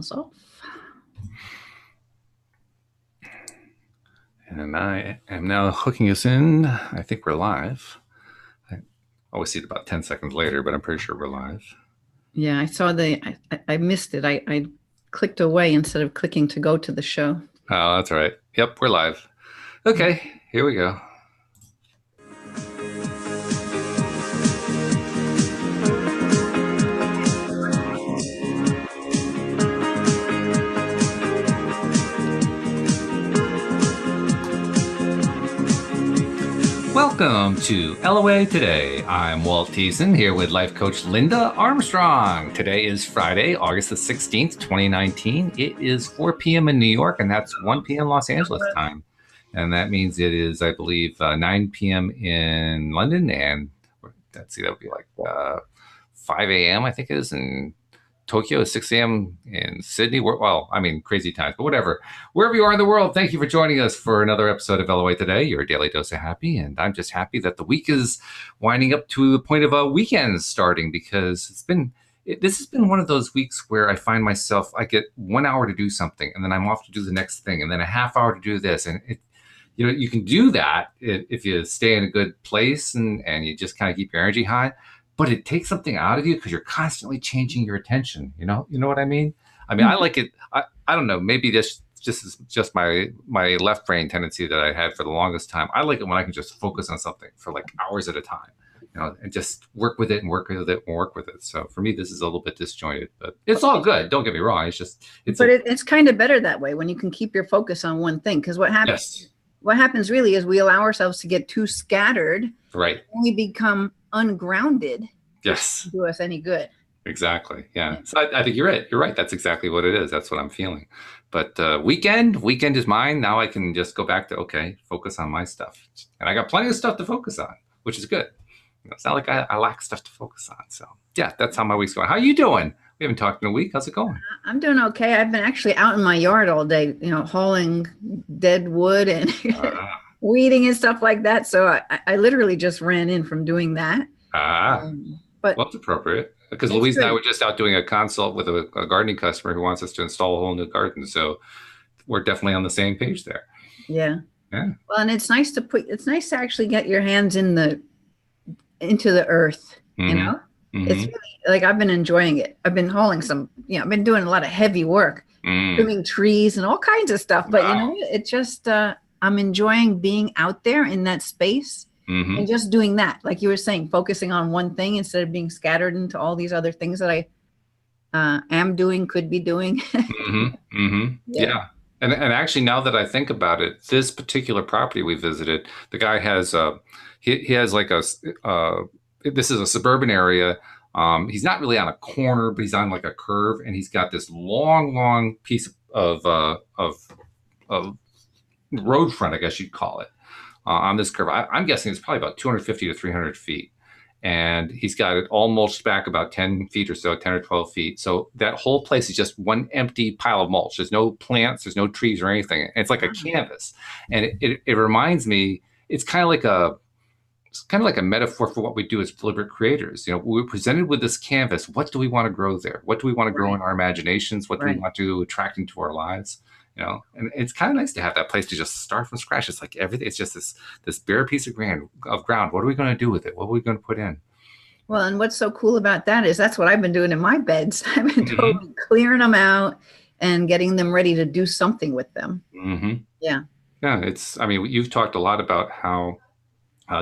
cameras off. And I am now hooking us in. I think we're live. I always see it about 10 seconds later, but I'm pretty sure we're live. Yeah, I saw I missed it. I clicked away instead of clicking to go to the show. Oh, that's right. Yep, we're live. Okay, here we go. Welcome to LOA Today. I'm Walt Thiessen here with life coach Linda Armstrong. Today is Friday, August the 16th, 2019. It is 4 p.m. in New York, and that's 1 p.m. Los Angeles time. And that means it is, I believe, 9 p.m. in London, and let's see, that would be like 5 a.m., I think it is, in Tokyo, 6 a.m. in Sydney. Well, I mean, crazy times, but whatever. Wherever you are in the world, thank you for joining us for another episode of LOA Today, your daily dose of happy. And I'm just happy that the week is winding up to the point of a weekend starting, because this has been one of those weeks where I find myself, I get 1 hour to do something, and then I'm off to do the next thing, and then a half hour to do this. And you can do that if you stay in a good place and you just kind of keep your energy high. But it takes something out of you because you're constantly changing your attention. You know what I mean? I mean, I like it. I don't know. Maybe this is just my left brain tendency that I had for the longest time. I like it when I can just focus on something for like hours at a time, and just work with it and work with it and work with it. So for me, this is a little bit disjointed, but it's all good. Don't get me wrong. It's kind of better that way when you can keep your focus on one thing. Because what happens? Yes. What happens really is we allow ourselves to get too scattered. Right. And we become ungrounded. Yes. Do us any good. Exactly. Yeah. So I think you're right. You're right. That's exactly what it is. That's what I'm feeling. But weekend is mine. Now I can just go back to, focus on my stuff. And I got plenty of stuff to focus on, which is good. It's not like I lack stuff to focus on. So yeah, that's how my week's going. How are you doing? We haven't talked in a week. How's it going? I'm doing okay. I've been actually out in my yard all day, hauling dead wood and weeding and stuff like that. So I literally just ran in from doing that. But well, it's appropriate because Louise and I were just out doing a consult with a gardening customer who wants us to install a whole new garden. So we're definitely on the same page there. Yeah. Yeah. Well, and it's nice to actually get your hands into the earth, Mm-hmm. It's really, like, I've been enjoying it. I've been hauling I've been doing a lot of heavy work, trimming trees and all kinds of stuff. But, it just, I'm enjoying being out there in that space and just doing that. Like you were saying, focusing on one thing instead of being scattered into all these other things that I am doing, could be doing. Yeah. And actually, now that I think about it, this particular property we visited, the guy has, he has like this is a suburban area. He's not really on a corner, but he's on like a curve, and he's got this long piece of road front, I guess you'd call it, on this curve. I'm guessing it's probably about 250 to 300 feet. And he's got it all mulched back about 10 feet or so, 10 or 12 feet. So that whole place is just one empty pile of mulch. There's no plants, there's no trees or anything. And it's like a canvas. And it reminds me, it's kind of like a metaphor for what we do as deliberate creators. We're presented with this canvas. What do we want to grow there? What do we want to grow in our imaginations? What do we want to attract into our lives? And it's kind of nice to have that place to just start from scratch. It's like everything. It's just this bare piece of ground. What are we going to do with it? What are we going to put in? Well, and what's so cool about that is that's what I've been doing in my beds. I've been totally clearing them out and getting them ready to do something with them. Yeah. Yeah. You've talked a lot about how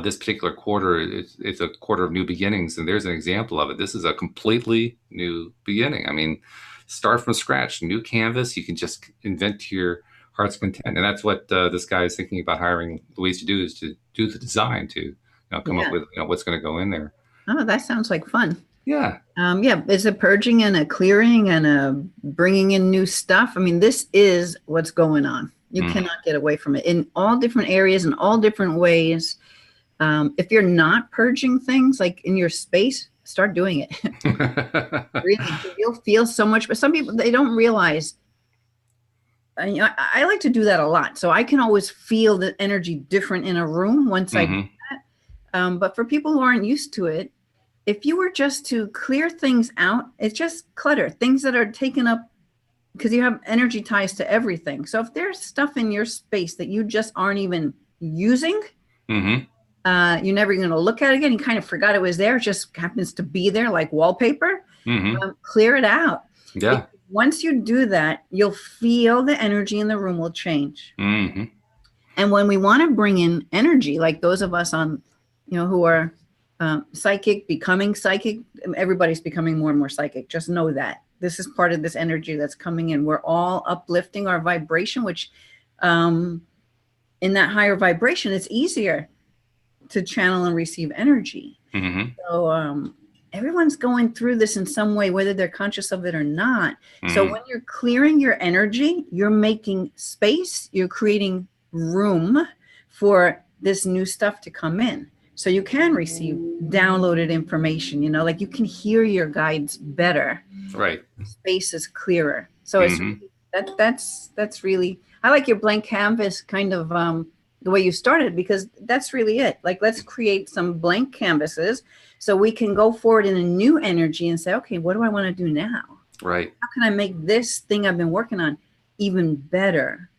this particular quarter it's a quarter of new beginnings, and there's an example of it. This is a completely new beginning. Start from scratch, new canvas. You can just invent to your heart's content, and that's what this guy is thinking about hiring Louise to do, is to do the design, to come up with what's going to go in there. Oh, that sounds like fun. Yeah. It's a purging and a clearing and a bringing in new stuff. This is what's going on. You cannot get away from it in all different areas and all different ways. If you're not purging things like in your space, start doing it. Really, you'll feel so much. But some people, they don't realize. I like to do that a lot, so I can always feel the energy different in a room once I do that. But for people who aren't used to it, if you were just to clear things out, it's just clutter, things that are taking up because you have energy ties to everything. So if there's stuff in your space that you just aren't even using, you're never going to look at it again. You kind of forgot it was there. It just happens to be there like wallpaper. Clear it out. Yeah. Once you do that, you'll feel the energy in the room will change. And when we want to bring in energy, like those of us on, who are psychic, becoming psychic, everybody's becoming more and more psychic. Just know that this is part of this energy that's coming in. We're all uplifting our vibration, which in that higher vibration, it's easier to channel and receive energy. So everyone's going through this in some way, whether they're conscious of it or not. So when you're clearing your energy, you're making space, you're creating room for this new stuff to come in. So you can receive downloaded information, like you can hear your guides better. Right. Space is clearer. So it's that's really, I like your blank canvas kind of the way you started, because that's really it. Like, let's create some blank canvases so we can go forward in a new energy and say, okay, what do I want to do now? Right. How can I make this thing I've been working on even better?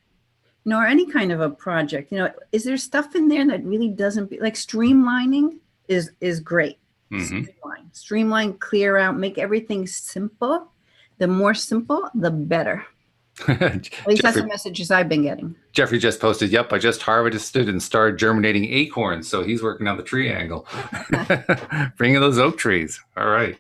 Or any kind of a project, is there stuff in there that really doesn't like streamlining is great. Streamline, clear out, make everything simple. The more simple, the better. At least that's the messages I've been getting. Jeffrey just posted, yep, I just harvested and started germinating acorns. So he's working on the tree angle. Bringing those oak trees. All right.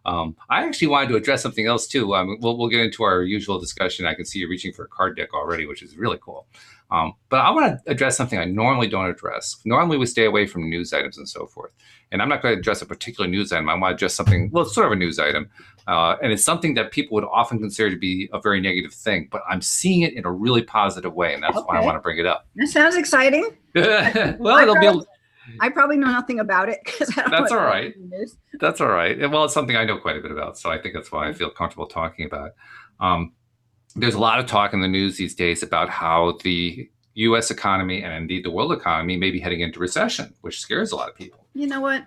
I actually wanted to address something else too. We'll get into our usual discussion. I can see you reaching for a card deck already, which is really cool. But I want to address something I normally don't address. Normally we stay away from news items and so forth. And I'm not going to address a particular news item. I want to address something, well, it's sort of a news item. And it's something that people would often consider to be a very negative thing, but I'm seeing it in a really positive way. And that's why I want to bring it up. That sounds exciting. Well, I probably know nothing about it. That's all right. That's all right. Well, it's something I know quite a bit about, so I think that's why I feel comfortable talking about it. There's a lot of talk in the news these days about how the U.S. economy and indeed the world economy may be heading into recession, which scares a lot of people. You know what?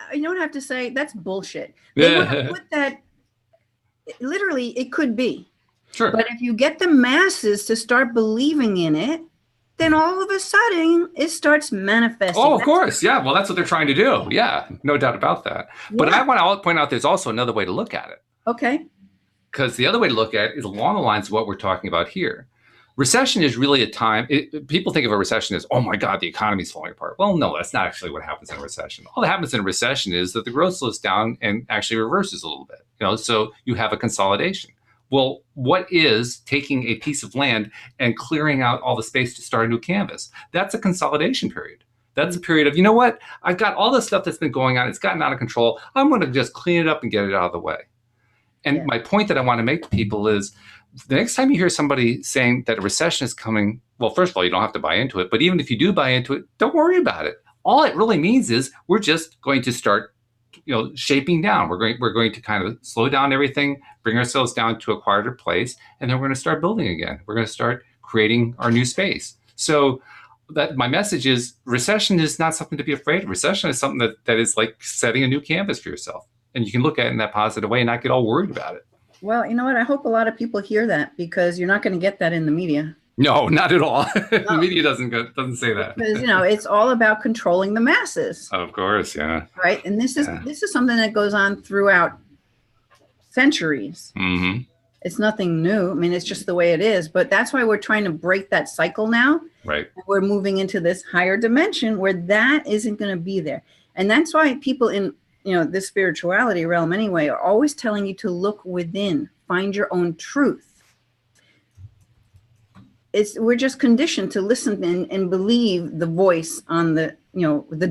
I don't have to say that's bullshit. They want to put that. Literally, it could be. Sure. But if you get the masses to start believing in it, then all of a sudden it starts manifesting. Oh, of course. Yeah. Well, that's what they're trying to do. Yeah. No doubt about that. Yeah. But I want to point out there's also another way to look at it. Okay. Because the other way to look at it is along the lines of what we're talking about here. Recession is really a time, people think of a recession as, oh my God, the economy's falling apart. Well, no, that's not actually what happens in a recession. All that happens in a recession is that the growth slows down and actually reverses a little bit. So you have a consolidation. Well, what is taking a piece of land and clearing out all the space to start a new canvas? That's a consolidation period. That's a period of, you know what? I've got all this stuff that's been going on. It's gotten out of control. I'm going to just clean it up and get it out of the way. And my point that I want to make to people is the next time you hear somebody saying that a recession is coming, well, first of all, you don't have to buy into it. But even if you do buy into it, don't worry about it. All it really means is we're just going to start shaping down. We're going to kind of slow down everything, bring ourselves down to a quieter place, and then we're going to start building again. We're going to start creating our new space. So that my message is recession is not something to be afraid of. Recession is something that is like setting a new canvas for yourself. And you can look at it in that positive way and not get all worried about it. Well, you know what? I hope a lot of people hear that, because you're not going to get that in the media. No, not at all. No. The media doesn't say that. Because, it's all about controlling the masses. Of course, yeah. Right? And this is something that goes on throughout centuries. Mm-hmm. It's nothing new. I mean, it's just the way it is. But that's why we're trying to break that cycle now. Right. We're moving into this higher dimension where that isn't going to be there. And that's why people in this spirituality realm anyway are always telling you to look within, find your own truth. We're just conditioned to listen and believe the voice on the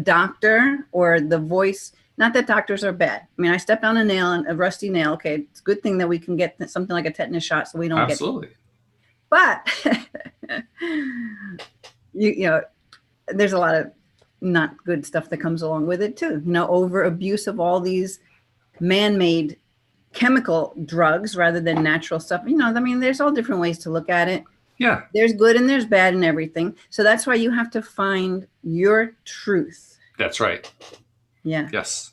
doctor or the voice. Not that doctors are bad. I mean, I stepped on a rusty nail. Okay, it's a good thing that we can get something like a tetanus shot so we don't Absolutely. But there's a lot of not good stuff that comes along with it too. Over abuse of all these man-made chemical drugs rather than natural stuff. There's all different ways to look at it. Yeah. There's good and there's bad in everything. So that's why you have to find your truth. That's right. Yeah. Yes.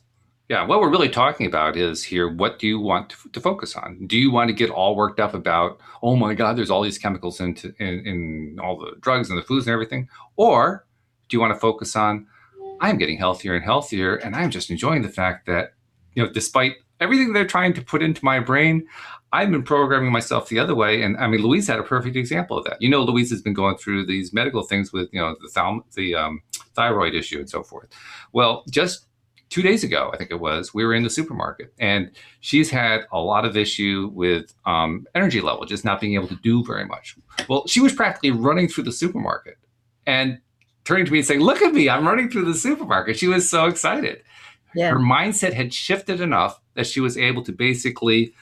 Yeah, what we're really talking about is here, what do you want to focus on? Do you want to get all worked up about, oh my God, there's all these chemicals in all the drugs and the foods and everything? Or do you want to focus on, I'm getting healthier and healthier, and I'm just enjoying the fact that, despite everything they're trying to put into my brain, I've been programming myself the other way. And I mean, Louise had a perfect example of that. Louise has been going through these medical things with, the thyroid issue and so forth. Well, just 2 days ago, I think it was, we were in the supermarket, and she's had a lot of issue with energy level, just not being able to do very much. Well, she was practically running through the supermarket and turning to me and saying, look at me, I'm running through the supermarket. She was so excited. Yeah. Her mindset had shifted enough that she was able to basically,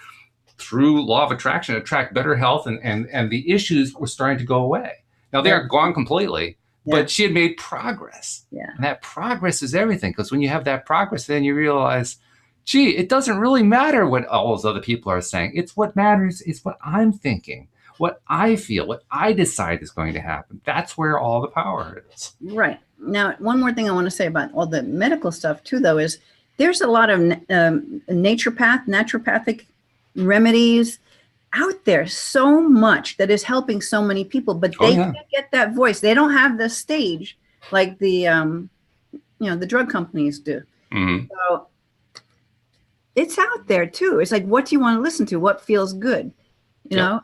through law of attraction, attract better health, and the issues were starting to go away. Now, they aren't gone completely, but she had made progress. Yeah. And that progress is everything, because when you have that progress, then you realize, gee, it doesn't really matter what all those other people are saying. It's what matters is what I'm thinking, what I feel, what I decide is going to happen. That's where all the power is. Right. Now, one more thing I want to say about all the medical stuff too, though, is there's a lot of naturopathic remedies out there, so much that is helping so many people, but they can't get that voice. They don't have the stage like the the drug companies do. Mm-hmm. So it's out there too. It's like, what do you want to listen to? What feels good? You know?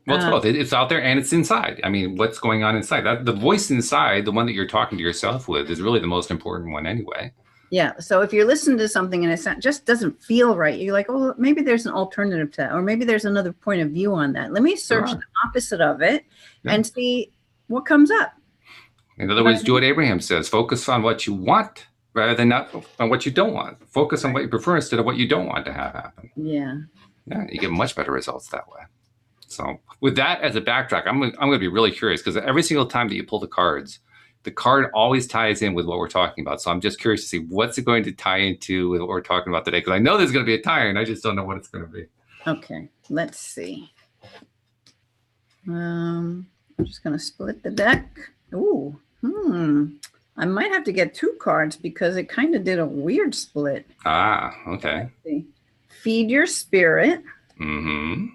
Well, it's both. It's out there and it's inside. I mean, what's going on inside? The voice inside, the one that you're talking to yourself with, is really the most important one anyway. Yeah. So if you're listening to something and it just doesn't feel right, you're like, oh, maybe there's an alternative to that, or maybe there's another point of view on that. Let me search the opposite of it and see what comes up. In other words, do what Abraham says: focus on what you want rather than not on what you don't want. Focus on what you prefer instead of what you don't want to have happen. Yeah. Yeah, you get much better results that way. So with that as a backtrack, I'm going to be really curious, because every single time that you pull the card always ties in with what we're talking about. So I'm just curious to see what's it going to tie into with what we're talking about today, because I know there's going to be a tie-in. I just don't know what it's going to be. Okay, let's see. I'm just going to split the deck. Ooh, I might have to get 2 cards because it kind of did a weird split. Ah, okay. Let's see. Feed your spirit. Mm-hmm.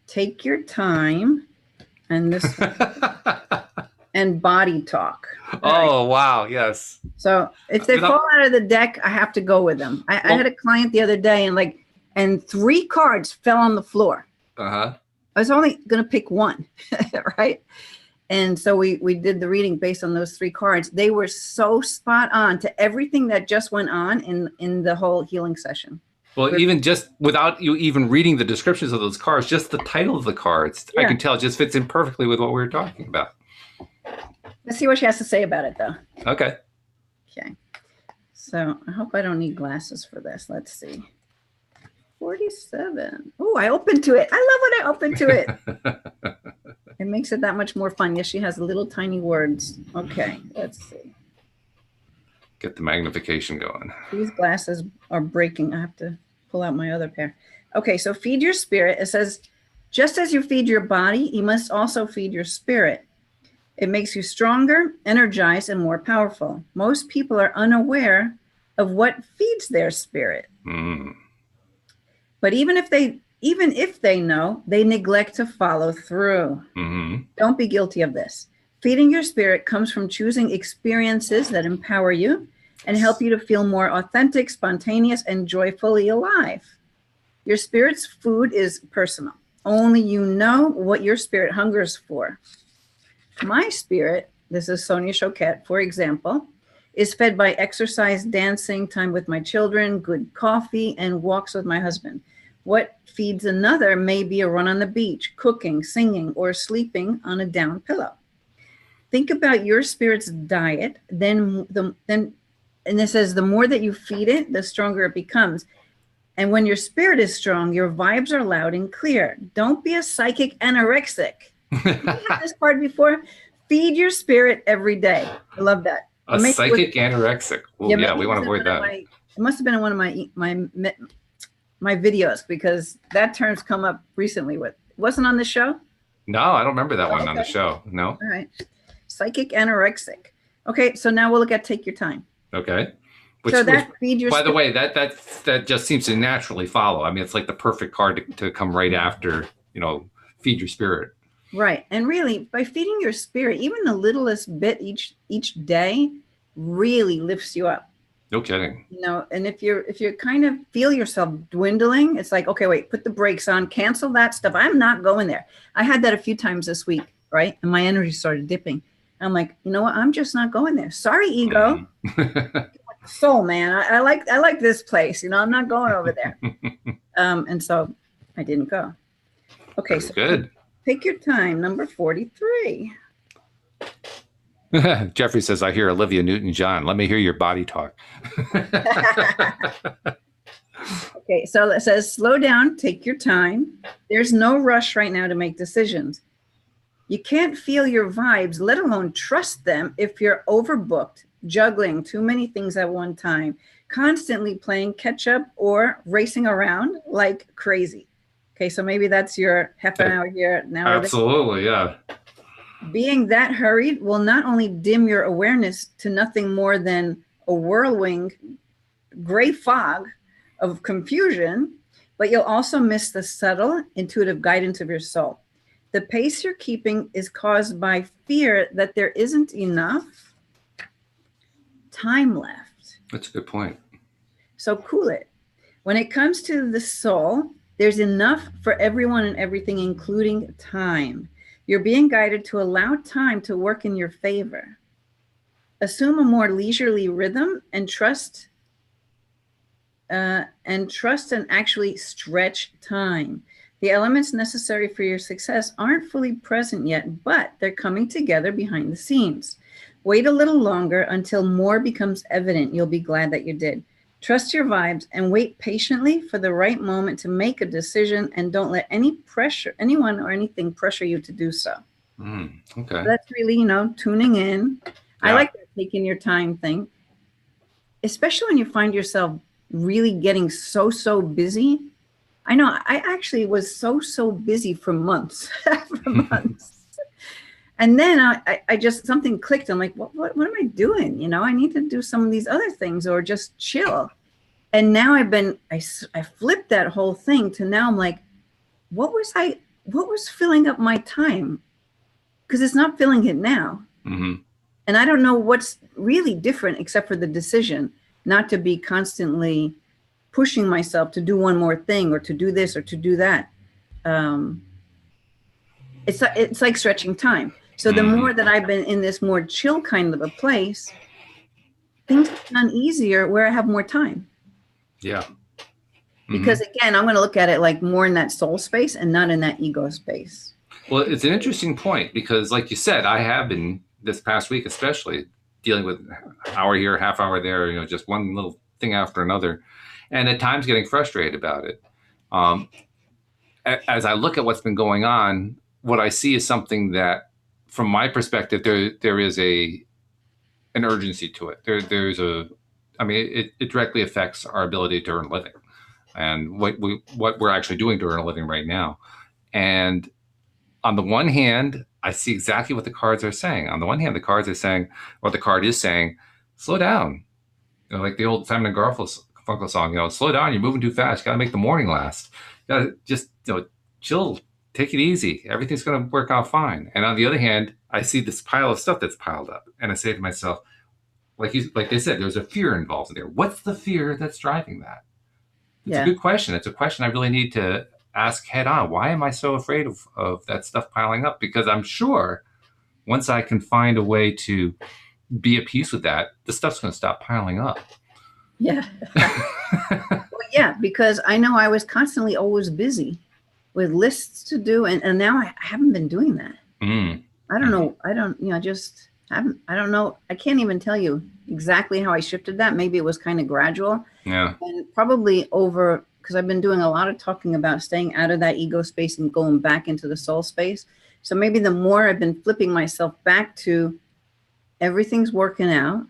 Take your time. And this and body talk. Oh, wow. Yes. So if they fall out of the deck, I have to go with them. I had a client the other day and 3 cards fell on the floor. Uh-huh. I was only going to pick 1, right? And so we did the reading based on those 3 cards. They were so spot on to everything that just went on in the whole healing session. Well, even just without you even reading the descriptions of those cards, just the title of the cards, I can tell just fits in perfectly with what we were talking about. Let's see what she has to say about it, though. Okay. Okay. So I hope I don't need glasses for this. Let's see. 47. Oh, I opened to it. I love when I open to it. It makes it that much more fun. Yes, she has little tiny words. Okay, let's see. Get the magnification going. These glasses are breaking. I have to pull out my other pair. Okay, so feed your spirit. It says, just as you feed your body, you must also feed your spirit. It makes you stronger, energized, and more powerful. Most people are unaware of what feeds their spirit. Mm. But even if they know, they neglect to follow through. Mm-hmm. Don't be guilty of this. Feeding your spirit comes from choosing experiences that empower you and help you to feel more authentic, spontaneous, and joyfully alive. Your spirit's food is personal. Only you know what your spirit hungers for. My spirit, this is Sonia Choquette, for example, is fed by exercise, dancing, time with my children, good coffee, and walks with my husband. What feeds another may be a run on the beach, cooking, singing, or sleeping on a down pillow. Think about your spirit's diet, and it says the more that you feed it, the stronger it becomes. And when your spirit is strong, your vibes are loud and clear. Don't be a psychic anorexic. You had this card before. Feed your spirit every day. I love that. A psychic anorexic. Ooh, yeah, we want to avoid that. It must have been in one of my videos, because that term's come up recently. Wasn't on the show? No, I don't remember that one on the show. No. All right. Psychic anorexic. Okay, so now we'll look at take your time. Okay. So that feed your by the way, that just seems to naturally follow. I mean, it's like the perfect card to come right after, feed your spirit. Right. And really, by feeding your spirit, even the littlest bit each day really lifts you up. No kidding. And if you kind of feel yourself dwindling, it's like, okay, wait, put the brakes on, cancel that stuff. I'm not going there. I had that a few times this week, right? And my energy started dipping. I'm like, you know what? I'm just not going there. Sorry, ego. Soul, man. I like this place. I'm not going over there. And so I didn't go. Okay, so good. Take your time. Number 43. Jeffrey says, I hear Olivia Newton-John. Let me hear your body talk. Okay, so it says, slow down, take your time. There's no rush right now to make decisions. You can't feel your vibes, let alone trust them if you're overbooked, juggling too many things at one time, constantly playing catch up or racing around like crazy. Okay, so maybe that's your half an hour here. Now absolutely, yeah. Being that hurried will not only dim your awareness to nothing more than a whirlwind gray fog of confusion, but you'll also miss the subtle, intuitive guidance of your soul. The pace you're keeping is caused by fear that there isn't enough time left. That's a good point. So cool it. When it comes to the soul, there's enough for everyone and everything, including time. You're being guided to allow time to work in your favor. Assume a more leisurely rhythm and trust and actually stretch time. The elements necessary for your success aren't fully present yet, but they're coming together behind the scenes. Wait a little longer until more becomes evident. You'll be glad that you did. Trust your vibes and wait patiently for the right moment to make a decision, and don't let anyone or anything pressure you to do so. Okay. So that's really, tuning in. Yeah. I like that taking your time thing, especially when you find yourself really getting so busy. I know I actually was so busy for months, And then I just, something clicked. I'm like, what am I doing? I need to do some of these other things or just chill. And now I flipped that whole thing to now I'm like, what was filling up my time? Because it's not filling it now. Mm-hmm. And I don't know what's really different except for the decision not to be constantly pushing myself to do one more thing or to do this or to do that. It's like stretching time. So the more that I've been in this more chill kind of a place, things have done easier where I have more time. Yeah. Because again, I'm going to look at it like more in that soul space and not in that ego space. Well, it's an interesting point because like you said, I have been this past week, especially dealing with hour here, half hour there, just one little thing after another. And at times getting frustrated about it. As I look at what's been going on, what I see is something that, from my perspective, there is an urgency to it. It directly affects our ability to earn a living, and what we're actually doing to earn a living right now. And on the one hand, I see exactly what the cards are saying. On the one hand, the cards are saying, what the card is saying, slow down. Like the old Simon and Garfunkel song, slow down. You're moving too fast. You got to make the morning last. You got to just chill. Take it easy. Everything's going to work out fine. And on the other hand, I see this pile of stuff that's piled up. And I say to myself, like they said, there's a fear involved in there. What's the fear that's driving that? It's a good question. It's a question I really need to ask head on. Why am I so afraid of that stuff piling up? Because I'm sure once I can find a way to be at peace with that, the stuff's going to stop piling up. Yeah. Well, yeah, because I know I was constantly always busy with lists to do. And now I haven't been doing that. I don't know. I don't know. I can't even tell you exactly how I shifted that. Maybe it was kind of gradual. Yeah. And probably because I've been doing a lot of talking about staying out of that ego space and going back into the soul space. So maybe the more I've been flipping myself back to everything's working out.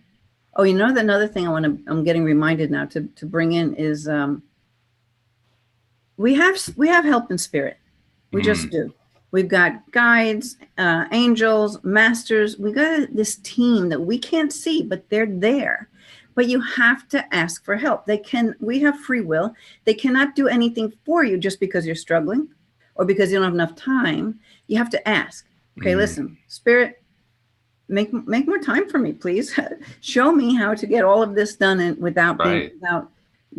Oh, another thing I'm getting reminded now to bring in is, we have help in spirit. We just do. We've got guides, angels, masters. We got this team that we can't see, but they're there. but you have to ask for help. We have free will. They cannot do anything for you just because you're struggling or because you don't have enough time. You have to ask, okay, listen, Spirit, make more time for me, please. Show me how to get all of this done and without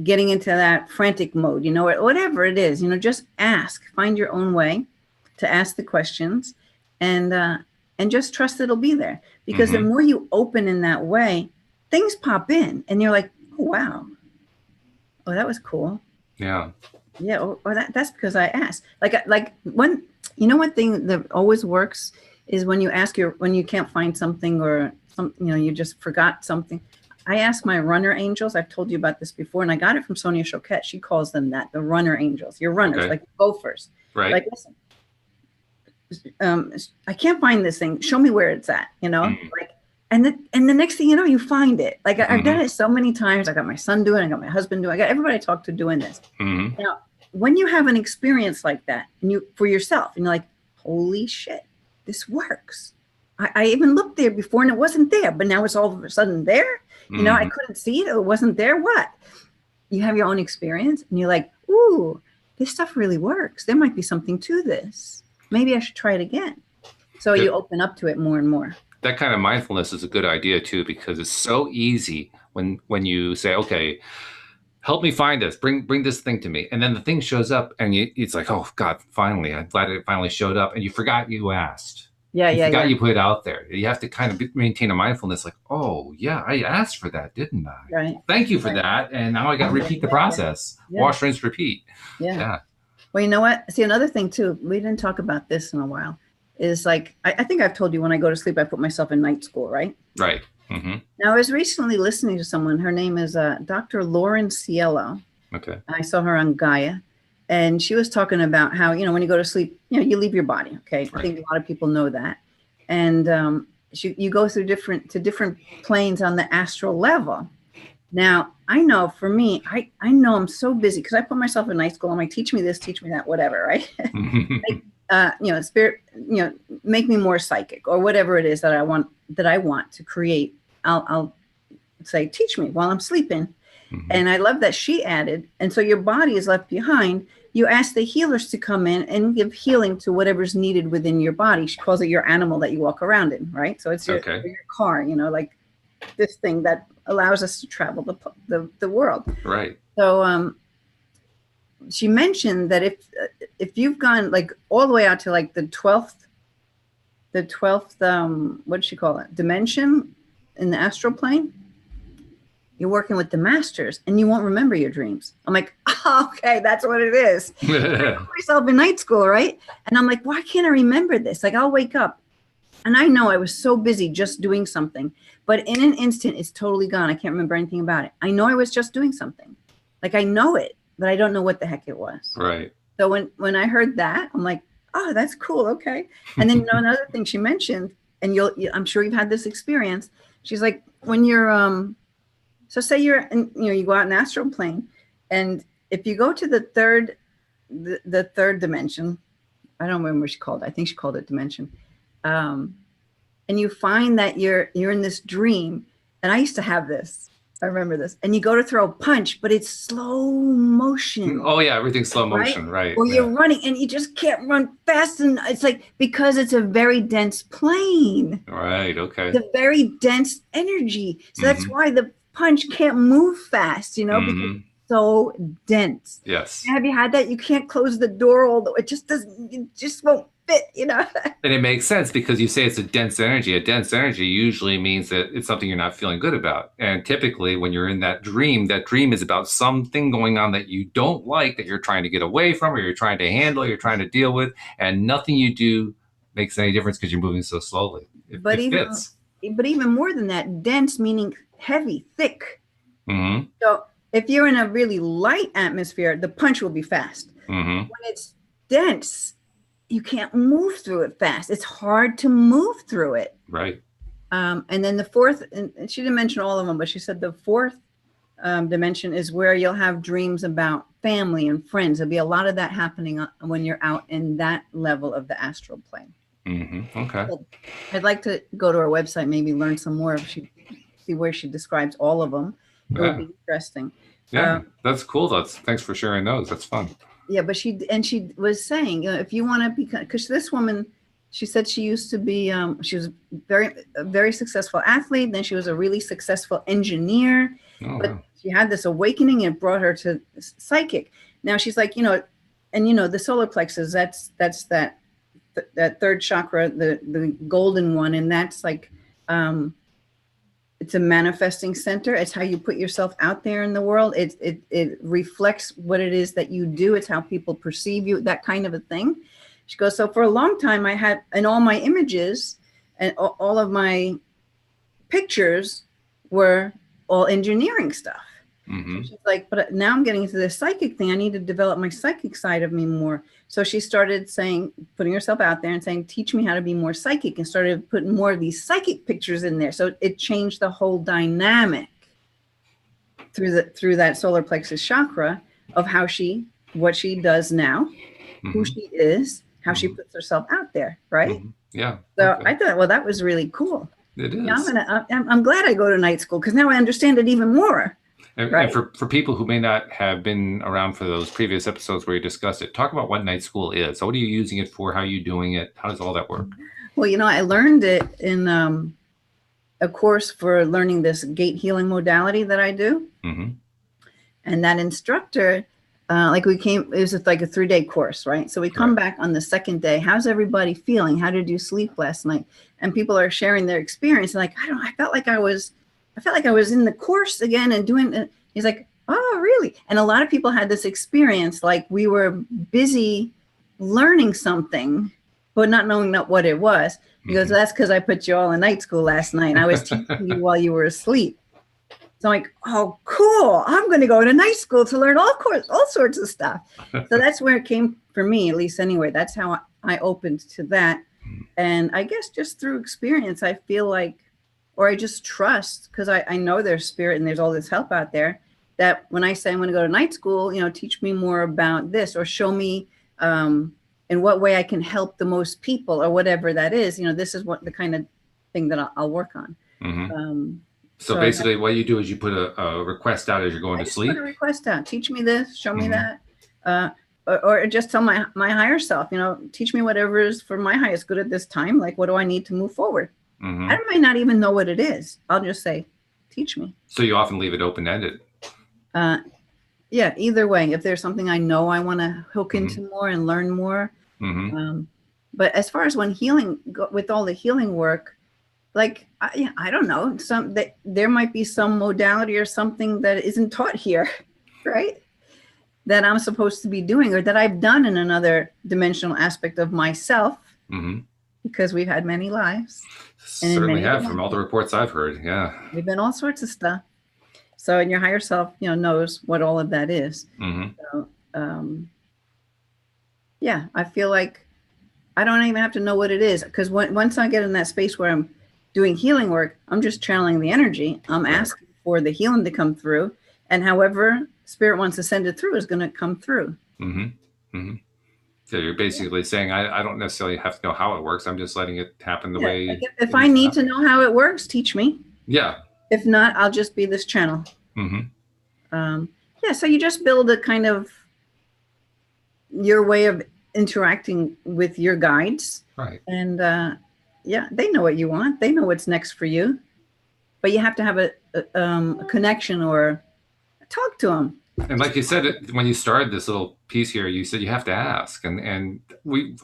getting into that frantic mode, or whatever it is, just ask, find your own way to ask the questions and just trust it'll be there. Because the more you open in that way, things pop in and you're like, oh, wow. Oh, that was cool. Yeah. Yeah. Or that's because I asked. Like one thing that always works is when you ask when you can't find something or something, you just forgot something. I ask my runner angels. I've told you about this before, and I got it from Sonia Choquette. She calls them that, the runner angels. Your runners, like gophers. Right. Like, listen, I can't find this thing. Show me where it's at, like, and the next thing you know, you find it. Like I've done it so many times. I got my son doing it. I got my husband doing it. I got everybody I talk to doing this. Now, when you have an experience like that and for yourself, and you're like, holy shit, this works. I even looked there before and it wasn't there, but now it's all of a sudden there. I couldn't see it. It wasn't there. What? You have your own experience and you're like, ooh, this stuff really works. There might be something to this. Maybe I should try it again. So you open up to it more and more. That kind of mindfulness is a good idea too, because it's so easy when you say, okay, help me find this, bring this thing to me. And then the thing shows up and it's like, oh God, finally, I'm glad it finally showed up. And you forgot you asked. You forgot you put it out there. You have to kind of maintain a mindfulness like, oh yeah, I asked for that, didn't I? Right. Thank you for that. And now I got to repeat the process. Wash, rinse, repeat. Yeah. Well, you know what? See, another thing too, we didn't talk about this in a while, is like, I think I've told you when I go to sleep, I put myself in night school, right? Right. Now, I was recently listening to someone. Her name is Dr. Lauren Cielo. Okay. I saw her on Gaia. And she was talking about how, when you go to sleep, you leave your body. Okay. Right. I think a lot of people know that. And you go through different planes on the astral level. Now, I know for me, I know I'm so busy because I put myself in night school. I'm like, teach me this, teach me that, whatever. Right. Spirit, make me more psychic or whatever it is that I want to create. I'll say, teach me while I'm sleeping. And I love that she added, and so your body is left behind. You ask the healers to come in and give healing to whatever's needed within your body. She calls it your animal that you walk around in, right? So it's your car, like this thing that allows us to travel the world. Right. So she mentioned that if you've gone like all the way out to like the 12th, what did she call it? Dimension in the astral plane. You're working with the masters and you won't remember your dreams. I'm like, oh, okay, that's what it is. I put myself in night school, right? And I'm like, why can't I remember this? Like I'll wake up and I know I was so busy just doing something, but in an instant, it's totally gone. I can't remember anything about it. I know I was just doing something. Like I know it, but I don't know what the heck it was. Right. So when I heard that, I'm like, oh, that's cool. Okay. And then another thing she mentioned, and I'm sure you've had this experience. She's like, when you're, so say you're, in, you go out in astral plane, and if you go to the third dimension, I don't remember what she called it. I think she called it dimension. And you find that you're in this dream. And I used to have this. I remember this. And you go to throw a punch, but it's slow motion. Oh yeah, everything's slow motion, right? Or you're running and you just can't run fast. And it's like, because it's a very dense plane. Right, okay. It's a very dense energy. So that's why the punch can't move fast, because it's so dense. Yes. Have you had that? You can't close the door it just won't fit, And it makes sense because you say it's a dense energy. A dense energy usually means that it's something you're not feeling good about. And typically when you're in that dream is about something going on that you don't like, that you're trying to get away from, or you're trying to handle, you're trying to deal with, and nothing you do makes any difference because you're moving so slowly. It fits. But even more than that, dense meaning heavy, thick. So if you're in a really light atmosphere, the punch will be fast. When it's dense, you can't move through it fast. It's hard to move through it. Right. And then the fourth, and she didn't mention all of them, but she said the fourth dimension is where you'll have dreams about family and friends. There'll be a lot of that happening when you're out in that level of the astral plane. Okay. So I'd like to go to her website, maybe learn some more. She see where she describes all of them. It would be interesting. Yeah, that's cool. Thanks for sharing those. That's fun. Yeah, but she was saying, if you want to become, because this woman, she said she used to be, she was a very successful athlete. Then she was a really successful engineer. But Wow. she had this awakening and it brought her to psychic. Now she's like, and the solar plexus, that's that third chakra, the golden one, and that's like, it's a manifesting center. It's how you put yourself out there in the world. It reflects what it is that you do. It's how people perceive you, that kind of a thing. She goes, so for a long time I had, and all my images and all of my pictures were all engineering stuff. Mm-hmm. So she's like, but now I'm getting into this psychic thing. I need to develop my psychic side of me more. So she started putting herself out there and saying, teach me how to be more psychic, and started putting more of these psychic pictures in there. So it changed the whole dynamic through that solar plexus chakra of what she does now, who she is, how she puts herself out there. Right. Yeah. So I thought, well, that was really cool. It is. Yeah, I'm glad I go to night school, because now I understand it even more. And for people who may not have been around for those previous episodes where you discussed it, talk about what night school is. So what are you using it for? How are you doing it? How does all that work? Well, I learned it in a course for learning this gate healing modality that I do. Mm-hmm. And that instructor, it was like a 3-day course, right? So we come back on the second day. How's everybody feeling? How did you sleep last night? And people are sharing their experience. Like, I felt like I was in the course again and doing it. He's like, oh, really? And a lot of people had this experience, like we were busy learning something, but not knowing what it was. He goes, that's because I put you all in night school last night. And I was teaching you while you were asleep. So I'm like, oh, cool. I'm going to go to night school to learn all sorts of stuff. So that's where it came for me, at least anyway. That's how I opened to that. And I guess just through experience, I feel like, or I just trust, because I know there's spirit and there's all this help out there, that when I say I'm going to go to night school, teach me more about this, or show me in what way I can help the most people, or whatever that is. This is what the kind of thing that I'll work on. Mm-hmm. So basically what you do is you put a request out as you're going to sleep. Put a request out. Teach me this, show me that. Or just tell my higher self, teach me whatever is for my highest good at this time. Like, what do I need to move forward? Mm-hmm. I might not even know what it is. I'll just say, teach me. So you often leave it open-ended. Yeah, either way. If there's something I know I want to hook into more and learn more. Mm-hmm. But as far as with all the healing work, like, I don't know, there might be some modality or something that isn't taught here, right? That I'm supposed to be doing, or that I've done in another dimensional aspect of myself. Mm-hmm. Because we've had many lives. Certainly have, from all the reports I've heard. Yeah. We've been all sorts of stuff. So, and your higher self, knows what all of that is. Mm-hmm. So, yeah, I feel like I don't even have to know what it is. Because once I get in that space where I'm doing healing work, I'm just channeling the energy. I'm asking for the healing to come through. And however spirit wants to send it through is going to come through. Mm-hmm. Mm-hmm. So you're basically saying, I don't necessarily have to know how it works. I'm just letting it happen the way. Like if I need to know how it works, teach me. Yeah. If not, I'll just be this channel. Mm-hmm. So you just build a kind of your way of interacting with your guides. Right. And they know what you want. They know what's next for you. But you have to have a connection or talk to them. And like you said, when you started this little piece here, you said you have to ask. And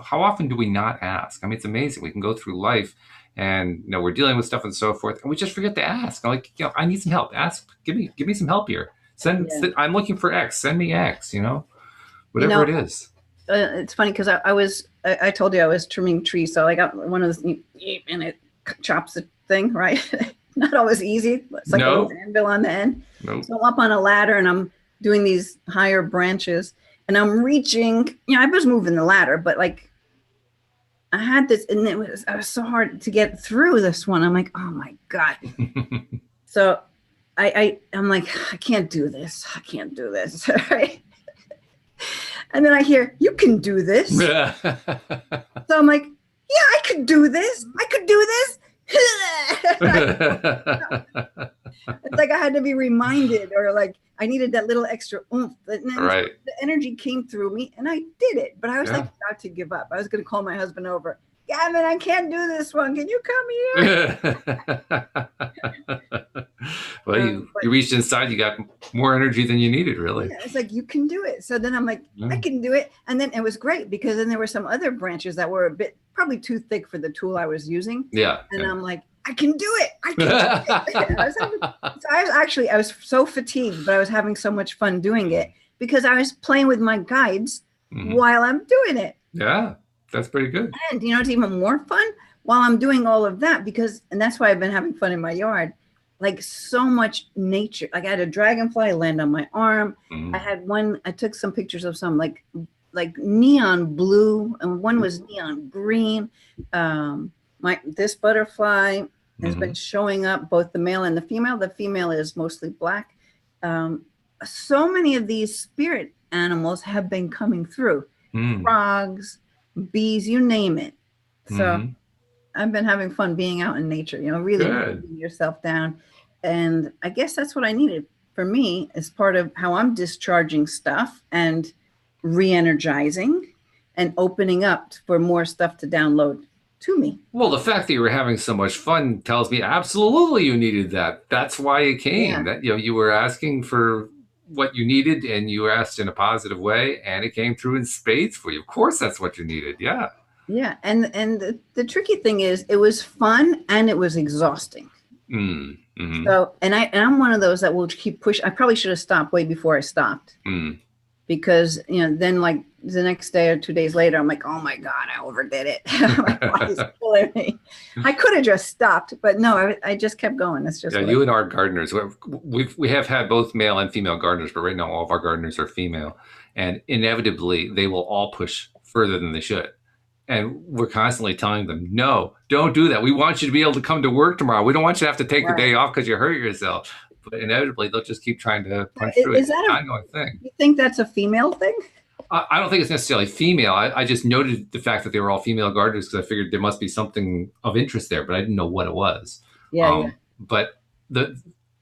how often do we not ask? I mean, it's amazing. We can go through life and, we're dealing with stuff and so forth, and we just forget to ask. I'm like, I need some help. Ask, give me some help here. I'm looking for X, send me X, whatever it is. It's funny because I told you I was trimming trees. So I got one of those, and it chops the thing, right? Not always easy. It's like a little anvil on the end. Nope. So I'm up on a ladder and I'm doing these higher branches and I'm reaching, I was moving the ladder, but like I had this, and it was so hard to get through this one. I'm like, oh my God. So I'm like, I can't do this. Right? And then I hear, you can do this. So I'm like, yeah, I could do this. like I had to be reminded, or like I needed that little extra oomph. And then Right. the energy came through me and I did it. But I was Yeah. like about to give up. I was going to call my husband over. Gavin, I can't do this one. Can you come here? Well, you reached inside, you got more energy than you needed, really. Yeah, it's like, you can do it. So then I'm like, I can do it. And then it was great because then there were some other branches that were a bit, probably too thick for the tool I was using. Yeah. And I'm like, I can do it. I can do it. I was so fatigued, but I was having so much fun doing it because I was playing with my guides while I'm doing it. Yeah, that's pretty good. And you know, it's even more fun while I'm doing all of that and that's why I've been having fun in my yard. Like so much nature. Like I had a dragonfly land on my arm. I took some pictures of some like neon blue, and one was neon green. This butterfly has been showing up, both the male and the female. The female is mostly black. So many of these spirit animals have been coming through. Frogs, bees, you name it. So I've been having fun being out in nature, you know, really putting yourself down. And I guess that's what I needed for me as part of how I'm discharging stuff and re-energizing and opening up for more stuff to download to me. Well, the fact that you were having so much fun tells me absolutely you needed that. That's why it came. Yeah. That, you know, you were asking for what you needed and you asked in a positive way and it came through in spades for you. Of course, that's what you needed. Yeah. Yeah. And the tricky thing is it was fun and it was exhausting. So, and I'm one of those that will keep pushing. I probably should have stopped way before I stopped because, you know, then like the next day or 2 days later, I'm like, oh my God, I overdid it. I could have just stopped, but no, I just kept going. That's just you and our gardeners. We have had both male and female gardeners, but right now all of our gardeners are female, and inevitably they will all push further than they should. And we're constantly telling them, no, don't do that. We want you to be able to come to work tomorrow. We don't want you to have to take the day off because you hurt yourself. But inevitably, they'll just keep trying to punch through it. Is that an ongoing thing? You think that's a female thing? I don't think it's necessarily female. I just noted the fact that they were all female gardeners because I figured there must be something of interest there, but I didn't know what it was. But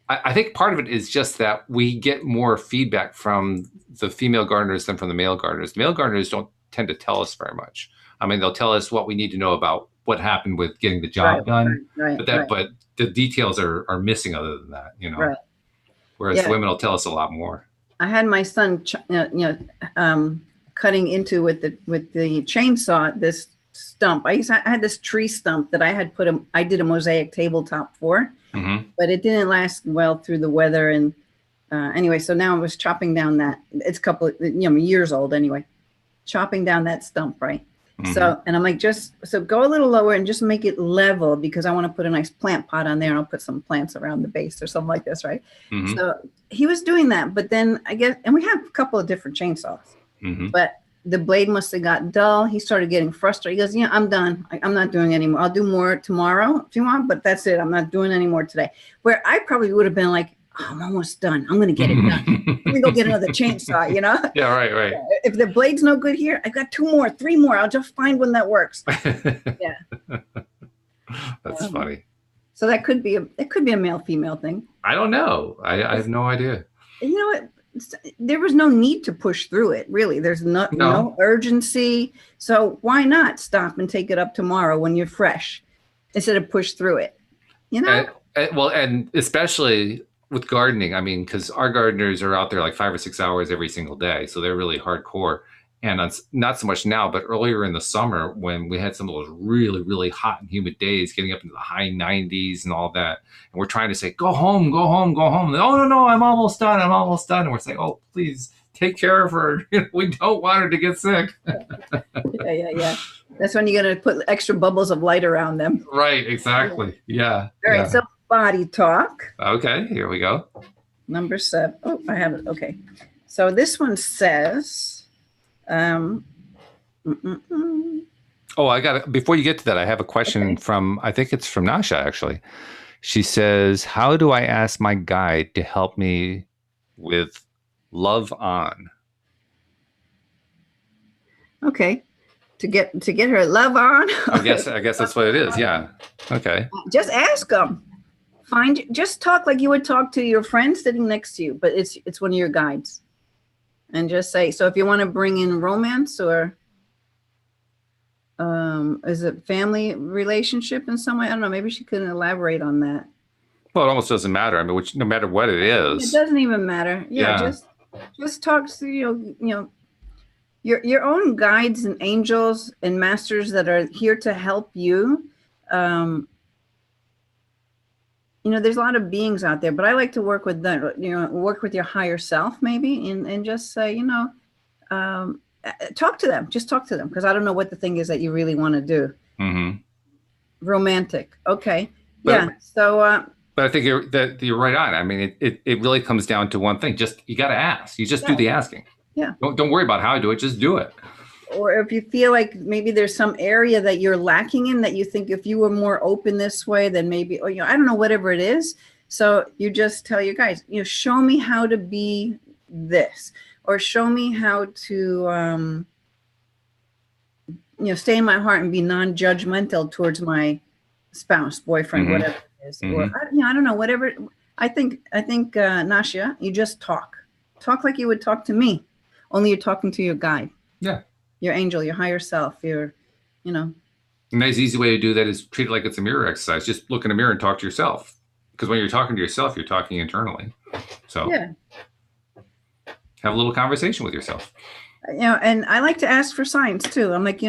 I think part of it is just that we get more feedback from the female gardeners than from the male gardeners. Male gardeners don't tend to tell us very much. I mean, they'll tell us what we need to know about what happened with getting the job done, but the details are missing other than that, you know. Whereas the women will tell us a lot more. I had my son, cutting into with the chainsaw this stump. I had this tree stump that I had I did a mosaic tabletop for, but it didn't last well through the weather. And anyway, so now I was chopping down that. It's a couple of years old anyway. Chopping down that stump, right? So, and I'm like, so go a little lower and just make it level because I want to put a nice plant pot on there and I'll put some plants around the base or something like this, right? So he was doing that, but then I guess, and we have a couple of different chainsaws, but the blade must have got dull. He started getting frustrated. He goes, yeah, I'm done. I'm not doing anymore. I'll do more tomorrow if you want, but that's it. I'm not doing any more today. Where I probably would have been like, oh, I'm almost done. I'm going to get it done. Let me go get another chainsaw, you know? Yeah, right. If the blade's no good here, I've got 2 more, 3 more. I'll just find one that works. That's funny. So that could be a male-female thing. I don't know. I have no idea. You know what? There was no need to push through it, really. There's no urgency. So why not stop and take it up tomorrow when you're fresh instead of push through it? You know? And especially with gardening, I mean, because our gardeners are out there like 5 or 6 hours every single day. So they're really hardcore. And not so much now, but earlier in the summer when we had some of those really, really hot and humid days getting up into the high 90s and all that. And we're trying to say, go home, go home, go home. And, oh, no, I'm almost done. And we're saying, oh, please take care of her. We don't want her to get sick. Yeah. That's when you're going to put extra bubbles of light around them. Right, exactly. Yeah. All right, so body talk. Okay, here we go. Number 7. Oh, I have it. Okay. So this one says, I got before you get to that, I have a question from, I think it's from Nasha, actually. She says, how do I ask my guide to help me with love on? Okay. To get her love on? I guess that's what it is. Yeah. Okay. Just ask them. just talk like you would talk to your friend sitting next to you, but it's one of your guides. And just say, so if you want to bring in romance or is it family relationship in some way? I don't know. Maybe she couldn't elaborate on that. Well, it almost doesn't matter. I mean, no matter what it is. It doesn't even matter. Yeah. Just talk to, your own guides and angels and masters that are here to help you. There's a lot of beings out there, but I like to work with them, work with your higher self maybe, and just say, talk to them, just talk to them. Because I don't know what the thing is that you really want to do. Mm-hmm. Romantic. Okay. Yeah. So, but I think you're right on. I mean, it really comes down to one thing. Just, you got to ask. You just do the asking. Yeah. Don't worry about how to do it. Just do it. Or if you feel like maybe there's some area that you're lacking in, that you think if you were more open this way, then maybe, or, I don't know, whatever it is. So you just tell your guys, show me how to be this, or show me how to, stay in my heart and be non-judgmental towards my spouse, boyfriend, whatever it is. Or, I don't know, whatever. I think, Nasha, you just talk like you would talk to me, only you're talking to your guide. Yeah. Your angel, your higher self, A nice, easy way to do that is treat it like it's a mirror exercise. Just look in a mirror and talk to yourself. Because when you're talking to yourself, you're talking internally. So have a little conversation with yourself. And I like to ask for signs too. I'm like,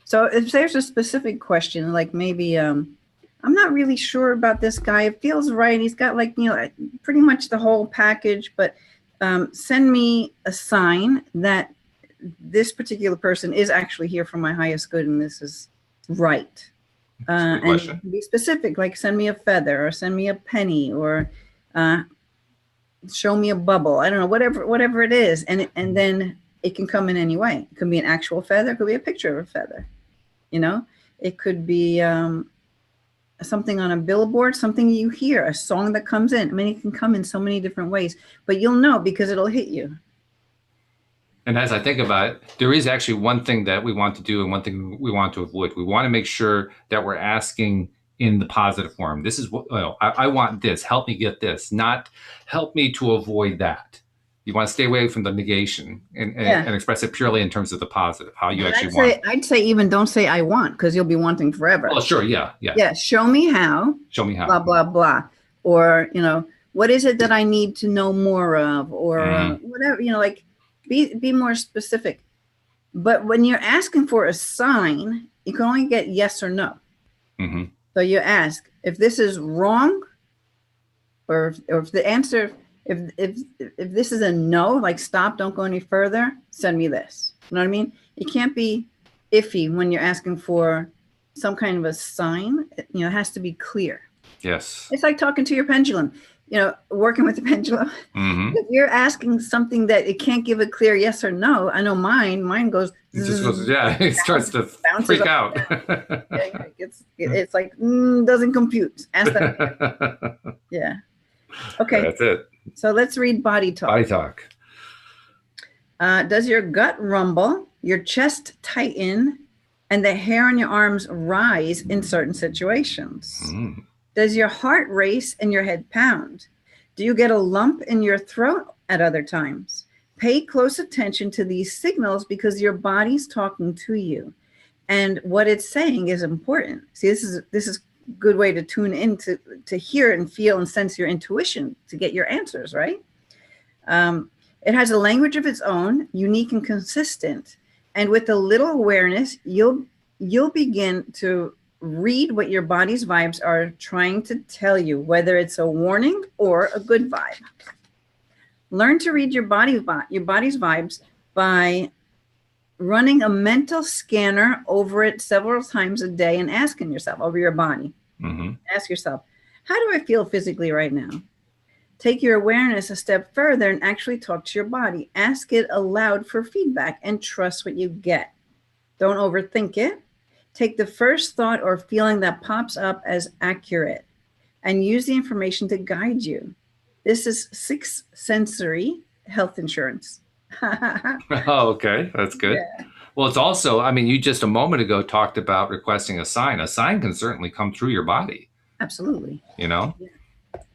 so if there's a specific question, like maybe I'm not really sure about this guy. It feels right. He's got like, pretty much the whole package, but send me a sign that this particular person is actually here for my highest good, and this is right. And be specific, like send me a feather, or send me a penny, or show me a bubble. I don't know, whatever it is, and then it can come in any way. It could be an actual feather, it could be a picture of a feather. It could be something on a billboard, something you hear, a song that comes in. I mean, it can come in so many different ways, but you'll know because it'll hit you. And as I think about it, there is actually one thing that we want to do and one thing we want to avoid. We want to make sure that we're asking in the positive form. This is what I want this. Help me get this, not help me to avoid that. You want to stay away from the negation and express it purely in terms of the positive, how you actually want. I'd say even don't say I want, because you'll be wanting forever. Oh, sure. Yeah. Yeah. Show me how. Show me how. Blah, blah, blah. Or, what is it that I need to know more of, or whatever, like, be more specific. But when you're asking for a sign, you can only get yes or no. Mm-hmm. So you ask if this is wrong, or if the answer, if this is a no, like stop, don't go any further, send me this. You know what I mean? It can't be iffy when you're asking for some kind of a sign. It has to be clear. Yes. It's like talking to your pendulum. Working with the pendulum. Mm-hmm. If you're asking something that it can't give a clear yes or no, I know mine goes. It just goes, it starts to freak out. It's like, doesn't compute. Ask that. Yeah. Okay. That's it. So let's read body talk. Body talk. Does your gut rumble, your chest tighten, and the hair on your arms rise in certain situations? Mm. Does your heart race and your head pound? Do you get a lump in your throat at other times? Pay close attention to these signals, because your body's talking to you, and what it's saying is important. See, this is a good way to tune in to hear and feel and sense your intuition to get your answers, right? It has a language of its own, unique and consistent. And with a little awareness, you'll begin to read what your body's vibes are trying to tell you, whether it's a warning or a good vibe. Learn to read your body's vibes by running a mental scanner over it several times a day and asking yourself over your body. Mm-hmm. Ask yourself, how do I feel physically right now? Take your awareness a step further and actually talk to your body. Ask it aloud for feedback and trust what you get. Don't overthink it. Take the first thought or feeling that pops up as accurate and use the information to guide you. This is 6 sensory health insurance. Oh, okay. That's good. Yeah. Well, it's also, you just a moment ago talked about requesting a sign. A sign can certainly come through your body. Absolutely. Yeah.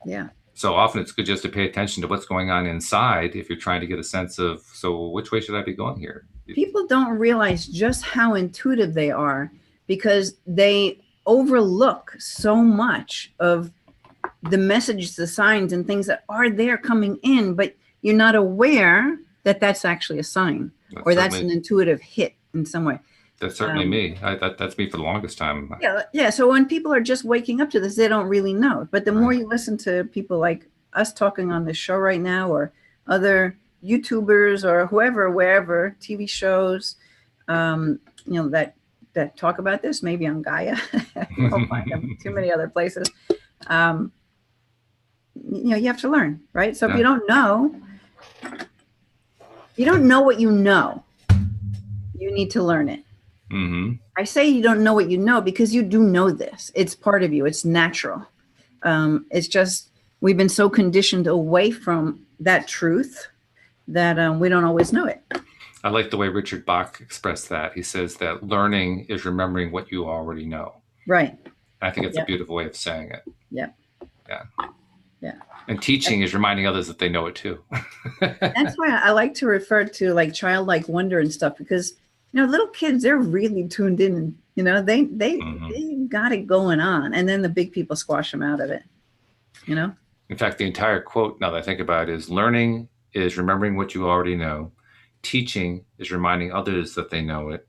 Yeah. So often it's good just to pay attention to what's going on inside if you're trying to get a sense of, so which way should I be going here? People don't realize just how intuitive they are because they overlook so much of the messages, the signs, and things that are there coming in, but you're not aware that that's actually a sign or that's an intuitive hit in some way. That's certainly me. That's me for the longest time. Yeah. So when people are just waking up to this, they don't really know. But the more you listen to people like us talking on this show right now, or other YouTubers or whoever, wherever, TV shows, that talk about this, maybe on Gaia, you won't find them too many other places. You have to learn, right? So if you don't know what you know, you need to learn it. Mm-hmm. I say you don't know what you know because you do know this. It's part of you. It's natural. It's just we've been so conditioned away from that truth that we don't always know it. I like the way Richard Bach expressed that. He says that learning is remembering what you already know. Right. I think it's a beautiful way of saying it. Yeah. Yeah. And teaching is reminding others that they know it too. That's why I like to refer to like childlike wonder and stuff, because little kids, they're really tuned in. They got it going on, and then the big people squash them out of it. In fact, the entire quote, now that I think about it, is learning is remembering what you already know. Teaching is reminding others that they know it.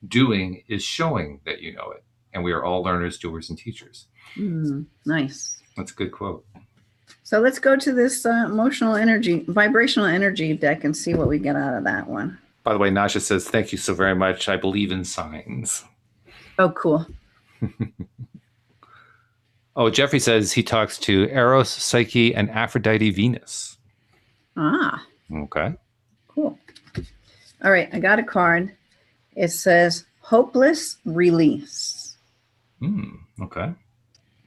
Doing is showing that you know it. And we are all learners, doers, and teachers. Nice. That's a good quote. So let's go to this vibrational energy deck and see what we get out of that one. By the way, Nasha says, thank you so very much. I believe in signs. Oh, cool. Oh, Jeffrey says he talks to Eros, Psyche, and Aphrodite Venus. Ah. Okay. Cool. All right. I got a card. It says hopeless release. Okay.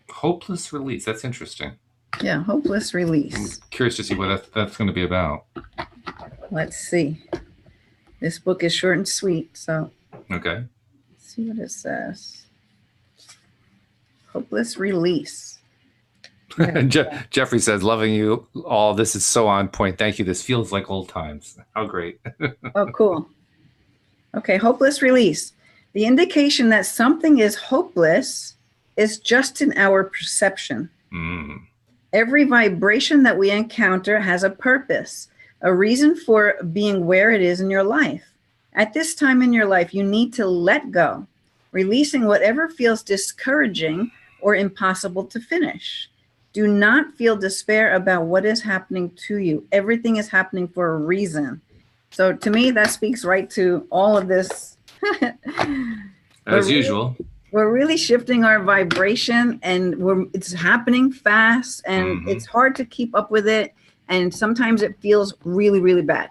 Hopeless release. That's interesting. Yeah. Hopeless release. I'm curious to see what that's going to be about. Let's see. This book is short and sweet. So. Okay. Let's see what it says. Hopeless release. Jeffrey says, loving you all. This is so on point. Thank you. This feels like old times. How great. Oh, cool. Okay. Hopeless release. The indication that something is hopeless is just in our perception. Every vibration that we encounter has a purpose, a reason for being where it is in your life. At this time in your life, you need to let go, releasing whatever feels discouraging or impossible to finish. Do not feel despair about what is happening to you. Everything is happening for a reason. So to me, that speaks right to all of this. As usual. We're really shifting our vibration, and it's happening fast, and it's hard to keep up with it. And sometimes it feels really, really bad.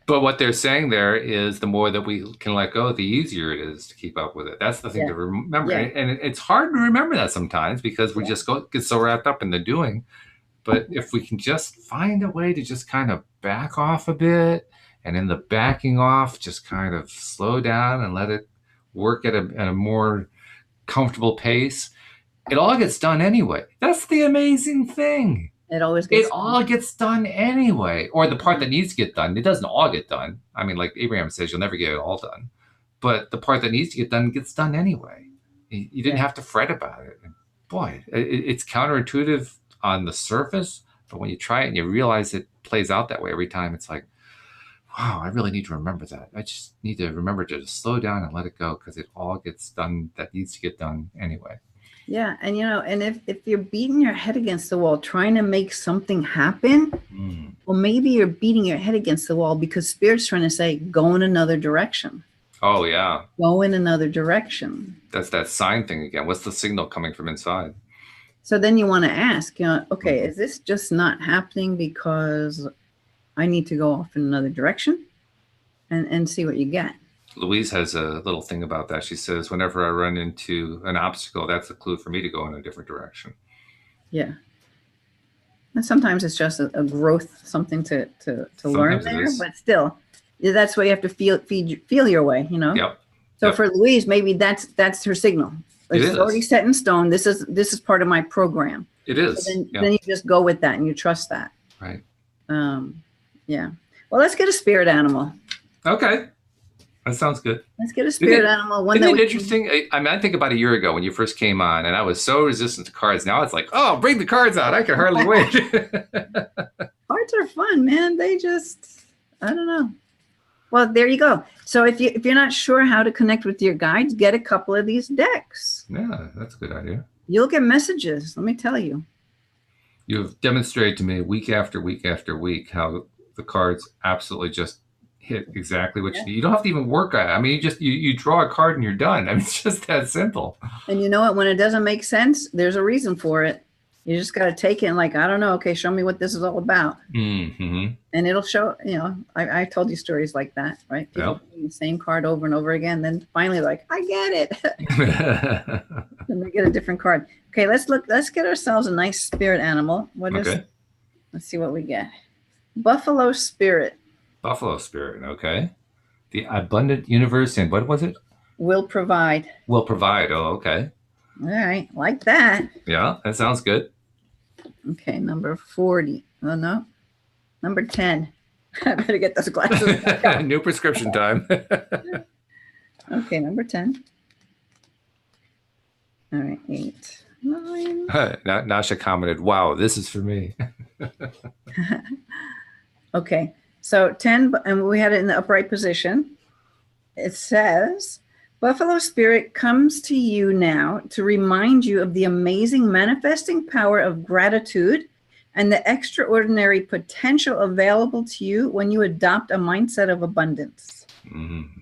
But what they're saying there is the more that we can let go, the easier it is to keep up with it. That's the thing to remember. Yeah. And it's hard to remember that sometimes because we just get so wrapped up in the doing. But if we can just find a way to just kind of back off a bit, and in the backing off, just kind of slow down and let it work at a more comfortable pace, it all gets done anyway. That's the amazing thing. It all gets done anyway. Or the part that needs to get done, it doesn't all get done. I mean, like Abraham says, you'll never get it all done. But the part that needs to get done gets done anyway. You didn't have to fret about it. And boy, it's counterintuitive on the surface, but when you try it and you realize it plays out that way every time, it's like, wow, I really need to remember that. I just need to remember to just slow down and let it go, because it all gets done that needs to get done anyway. Yeah. And, and if you're beating your head against the wall, trying to make something happen, well, maybe you're beating your head against the wall because Spirit's trying to say, go in another direction. Oh, yeah. Go in another direction. That's that sign thing again. What's the signal coming from inside? So then you want to ask, okay, is this just not happening because I need to go off in another direction? And see what you get. Louise has a little thing about that. She says, whenever I run into an obstacle, that's a clue for me to go in a different direction. Yeah. And sometimes it's just a growth, something to learn there, but still, that's why you have to feel your way, Yep. So for Louise, maybe that's her signal. It's already set in stone. This is part of my program. It So is. Yeah. then you just go with that and you trust that. Right. Yeah. Well, let's get a spirit animal. Okay. That sounds good. Let's get a spirit animal. One that isn't it interesting? I mean, I think about a year ago when you first came on, and I was so resistant to cards. Now it's like, oh, bring the cards out. I can hardly wait. Cards are fun, man. They just, I don't know. Well, there you go. So if you're not sure how to connect with your guides, get a couple of these decks. Yeah, that's a good idea. You'll get messages. Let me tell you. You've demonstrated to me week after week after week how the cards absolutely just hit exactly what you need. You don't have to even work on it. I mean, you draw a card and you're done. I mean, it's just that simple. And you know what? When it doesn't make sense, there's a reason for it. You just got to take it and like, I don't know. Okay, show me what this is all about. Mm-hmm. And it'll show, I told you stories like that, right? People the same card over and over again. Then finally like, I get it. And they get a different card. Okay, let's get ourselves a nice spirit animal. Let's see what we get. Buffalo spirit. Buffalo spirit, okay. The abundant universe, and what was it? Will provide. Will provide. Oh, okay. All right, like that. Yeah, that sounds good. Okay, number 40. Oh, no. Number 10. I better get those glasses. New prescription time. Okay, number 10. All right, 8, 9. Nasha commented, wow, this is for me. Okay, so 10, and we had it in the upright position. It says, Buffalo Spirit comes to you now to remind you of the amazing manifesting power of gratitude and the extraordinary potential available to you when you adopt a mindset of abundance. Mm-hmm.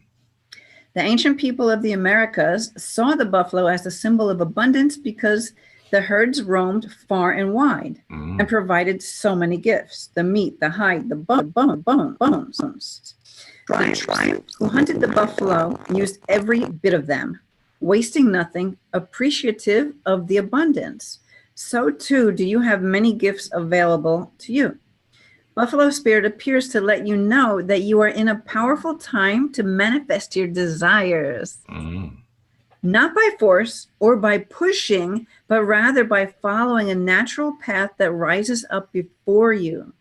The ancient people of the Americas saw the buffalo as a symbol of abundance because the herds roamed far and wide and provided so many gifts: the meat, the hide, the bones. Tribes who hunted the buffalo used every bit of them, wasting nothing, appreciative of the abundance. So too do you have many gifts available to you. Buffalo Spirit appears to let you know that you are in a powerful time to manifest your desires. Not by force or by pushing, but rather by following a natural path that rises up before you.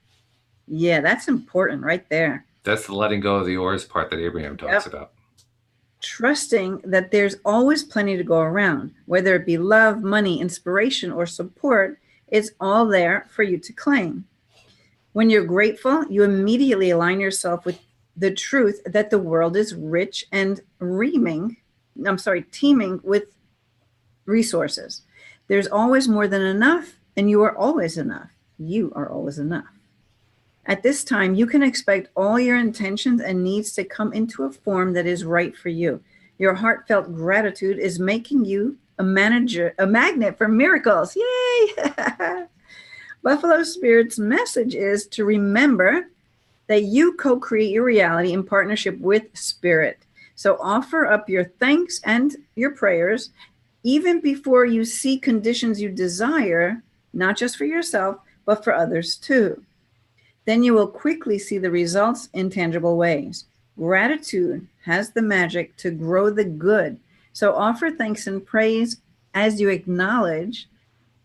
Yeah, that's important right there. That's the letting go of the oars part that Abraham talks about. Trusting that there's always plenty to go around, whether it be love, money, inspiration, or support, it's all there for you to claim. When you're grateful, you immediately align yourself with the truth that the world is rich and teeming with resources. There's always more than enough, and you are always enough. You are always enough. At this time, you can expect all your intentions and needs to come into a form that is right for you. Your heartfelt gratitude is making you a magnet for miracles. Yay! Buffalo Spirit's message is to remember that you co-create your reality in partnership with Spirit. So offer up your thanks and your prayers even before you see conditions you desire, not just for yourself, but for others too. Then you will quickly see the results in tangible ways. Gratitude has the magic to grow the good. So offer thanks and praise as you acknowledge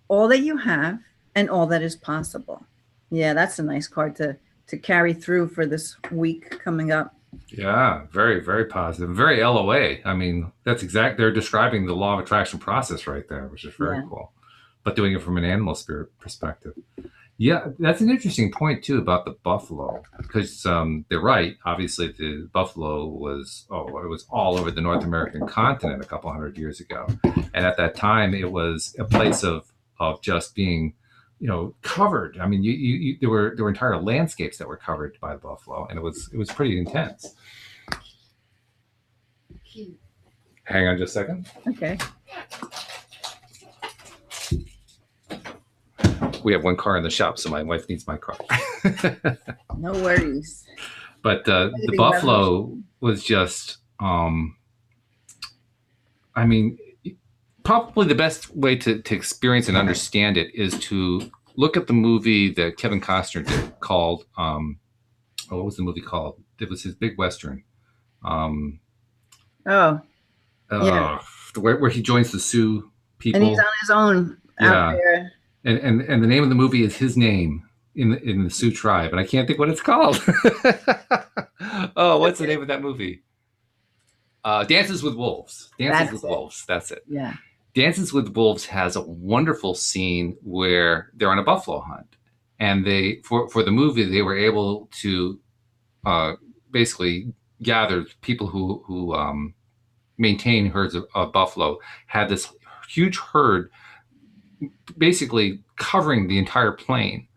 all that you have and all that is possible. Yeah, that's a nice card to carry through for this week coming up. Yeah, very, very positive. Very LOA. I mean, that's they're describing the law of attraction process right there, which is very cool. But doing it from an animal spirit perspective. Yeah, that's an interesting point too about the buffalo, because they're right. Obviously, the buffalo was all over the North American continent a couple hundred years ago, and at that time, it was a place of just being, covered. I mean, there were entire landscapes that were covered by the buffalo, and it was pretty intense. Hang on just a second. Okay. We have one car in the shop, so my wife needs my car. No worries. But the buffalo was just, probably the best way to experience and understand it is to look at the movie that Kevin Costner did called, what was the movie called? It was his big Western. Yeah. Where he joins the Sioux people. And he's on his own out there. And the name of the movie is his name in the Sioux tribe, and I can't think what it's called. Oh, what's the name of that movie? Dances with Wolves. Wolves. That's it. Yeah. Dances with Wolves has a wonderful scene where they're on a buffalo hunt, and they for the movie they were able to basically gather people who maintain herds of buffalo, had this huge herd basically covering the entire plain.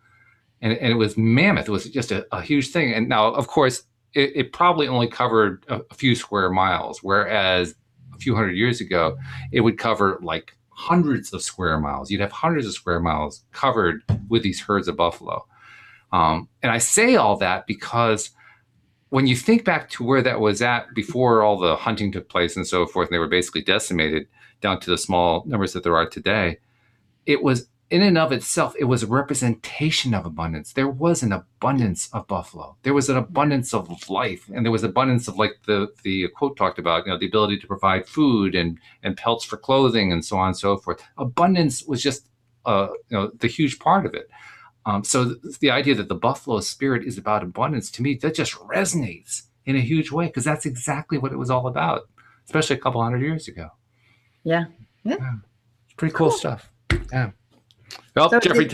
And it was mammoth. It was just a huge thing. And now, of course, it probably only covered a few square miles, whereas a few hundred years ago, it would cover like hundreds of square miles. You'd have hundreds of square miles covered with these herds of buffalo. And I say all that because when you think back to where that was at before all the hunting took place and so forth, and they were basically decimated down to the small numbers that there are today, it was in and of itself, it was a representation of abundance. There was an abundance of buffalo. There was an abundance of life, and there was abundance of, like the quote talked about, the ability to provide food and pelts for clothing and so on and so forth. Abundance was just the huge part of it. So the idea that the buffalo spirit is about abundance, to me, that just resonates in a huge way, because that's exactly what it was all about, especially a couple hundred years ago. Yeah. It's pretty cool stuff. Yeah. Well, so Jeffrey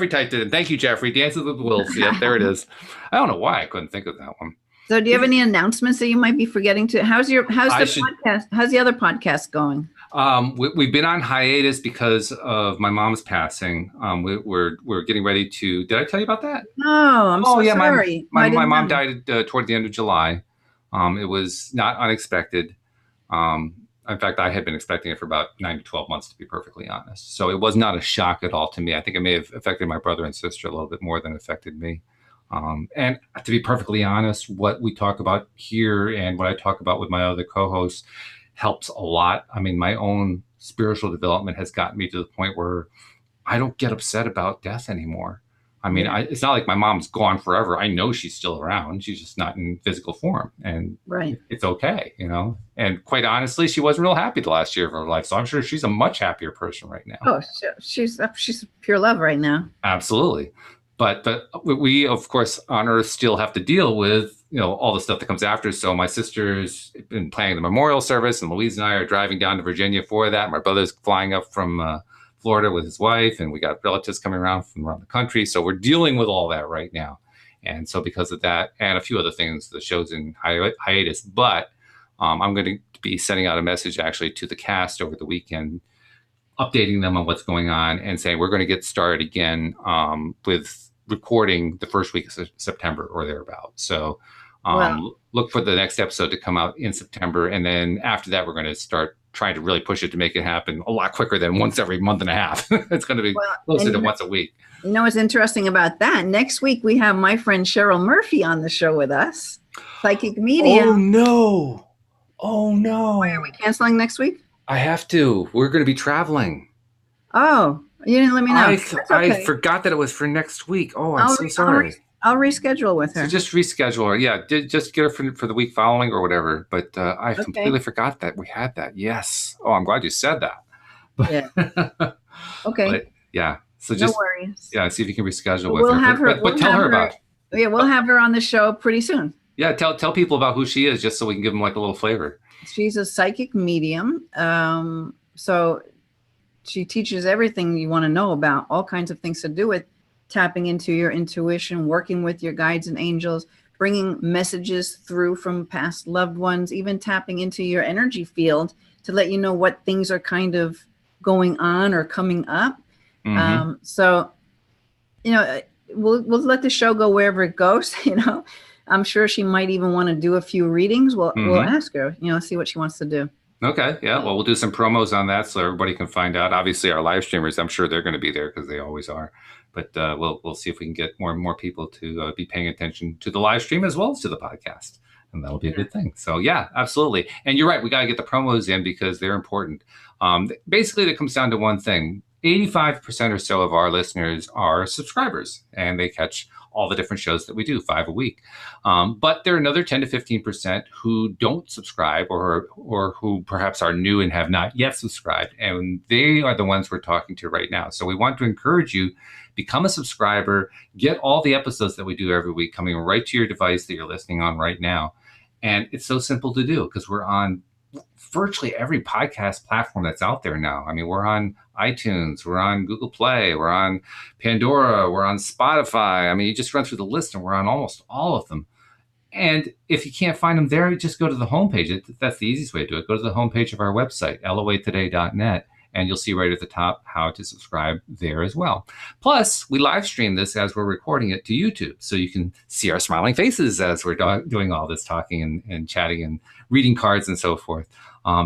typed it in. Thank you, Jeffrey. Dances with Wolves. Yeah, there it is. I don't know why I couldn't think of that one. So do you have any announcements that you might be forgetting to? How's the podcast? How's the other podcast going? We've been on hiatus because of my mom's passing. We're getting ready to. Did I tell you about that? No, I'm so sorry. My mom died toward the end of July. It was not unexpected. In fact, I had been expecting it for about 9 to 12 months, to be perfectly honest. So it was not a shock at all to me. I think it may have affected my brother and sister a little bit more than it affected me. And to be perfectly honest, what we talk about here and what I talk about with my other co-hosts helps a lot. I mean, my own spiritual development has gotten me to the point where I don't get upset about death anymore. I mean, it's not like my mom's gone forever. I know she's still around. She's just not in physical form, and it's okay, And quite honestly, she wasn't real happy the last year of her life. So I'm sure she's a much happier person right now. Oh, she's pure love right now. Absolutely. But we, of course, on Earth still have to deal with, all the stuff that comes after. So my sister's been planning the memorial service, and Louise and I are driving down to Virginia for that. My brother's flying up from Florida with his wife, and we got relatives coming around from around the country. So we're dealing with all that right now. And so because of that and a few other things, the show's in hiatus. But I'm going to be sending out a message actually to the cast over the weekend, updating them on what's going on and saying we're going to get started again with recording the first week of September or thereabouts. So look for the next episode to come out in September. And then after that, we're going to start trying to really push it to make it happen a lot quicker than once every month and a half. It's going to be closer to once a week. You know what's interesting about that? Next week, we have my friend Cheryl Murphy on the show with us, psychic medium. Oh, no. Why, are we canceling next week? I have to. We're going to be traveling. Oh, you didn't let me know. I forgot that it was for next week. Oh, I'm so sorry. I'll reschedule with her. So just reschedule her. Yeah, just get her for the week following or whatever. But I completely forgot that we had that. Yes. Oh, I'm glad you said that. Yeah. Okay. But, yeah. So just, no worries. Yeah, see if you can reschedule with her. But tell her about it. Yeah, we'll have her on the show pretty soon. Yeah, tell people about who she is, just so we can give them like a little flavor. She's a psychic medium. So she teaches everything you want to know about, all kinds of things to do with tapping into your intuition, working with your guides and angels, bringing messages through from past loved ones, even tapping into your energy field to let you know what things are kind of going on or coming up. Mm-hmm. So, we'll let the show go wherever it goes. I'm sure she might even want to do a few readings. We'll ask her, see what she wants to do. Okay. Yeah. Well, we'll do some promos on that so everybody can find out. Obviously, our live streamers, I'm sure they're going to be there because they always are. But we'll see if we can get more and more people to be paying attention to the live stream as well as to the podcast. And that'll be a good thing. So, yeah, absolutely. And you're right. We got to get the promos in because they're important. Basically, it comes down to one thing. 85% or so of our listeners are subscribers, and they catch all the different shows that we do, 5 a week. But there are another 10 to 15% who don't subscribe or who perhaps are new and have not yet subscribed. And they are the ones we're talking to right now. So we want to encourage you, become a subscriber, get all the episodes that we do every week coming right to your device that you're listening on right now. And it's so simple to do because we're on virtually every podcast platform that's out there now. I mean, we're on iTunes, we're on Google Play, we're on Pandora, we're on Spotify. I mean, you just run through the list and we're on almost all of them. And if you can't find them there, just go to the homepage. That's the easiest way to do it. Go to the homepage of our website, loatoday.net, and you'll see right at the top how to subscribe there as well. Plus, we live stream this as we're recording it to YouTube, so you can see our smiling faces as we're doing all this talking and chatting and reading cards and so forth.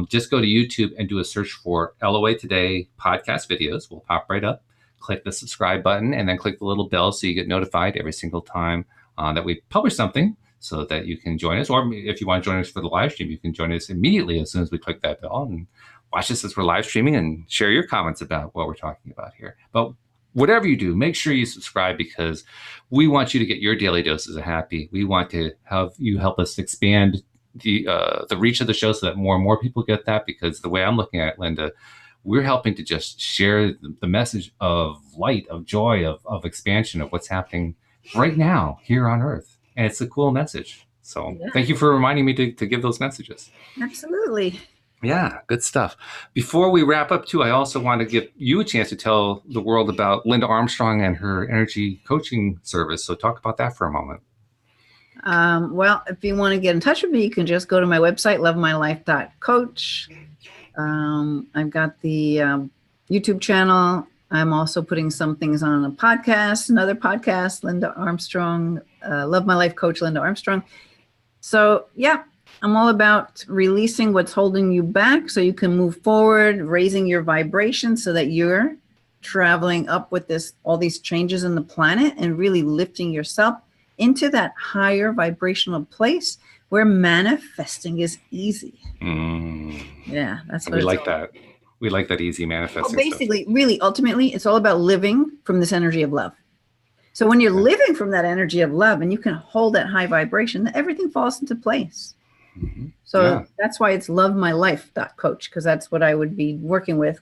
Just go to YouTube and do a search for LOA Today podcast videos. We'll pop right up. Click the subscribe button and then click the little bell so you get notified every single time that we publish something so that you can join us. Or if you want to join us for the live stream, you can join us immediately as soon as we click that bell and watch us as we're live streaming and share your comments about what we're talking about here. But whatever you do, make sure you subscribe because we want you to get your daily doses of happy. We want to have you help us expand the reach of the show so that more and more people get that, because the way I'm looking at it, Linda, we're helping to just share the message of light, of joy, of expansion of what's happening right now here on Earth. And it's a cool message. So Thank you for reminding me to give those messages. Absolutely. Yeah, good stuff. Before we wrap up, too, I also want to give you a chance to tell the world about Linda Armstrong and her energy coaching service. So talk about that for a moment. Well, if you want to get in touch with me, you can just go to my website, lovemylife.coach. I've got the YouTube channel. I'm also putting some things on a podcast, another podcast, Linda Armstrong, Love My Life Coach Linda Armstrong. So, yeah, I'm all about releasing what's holding you back so you can move forward, raising your vibration so that you're traveling up with all these changes in the planet and really lifting yourself into that higher vibrational place where manifesting is easy. Yeah, that's what we like that. We like that easy manifesting. Well, basically, really, ultimately, it's all about living from this energy of love. So when you're living from that energy of love and you can hold that high vibration, everything falls into place. So that's why it's lovemylife.coach, because that's what I would be working with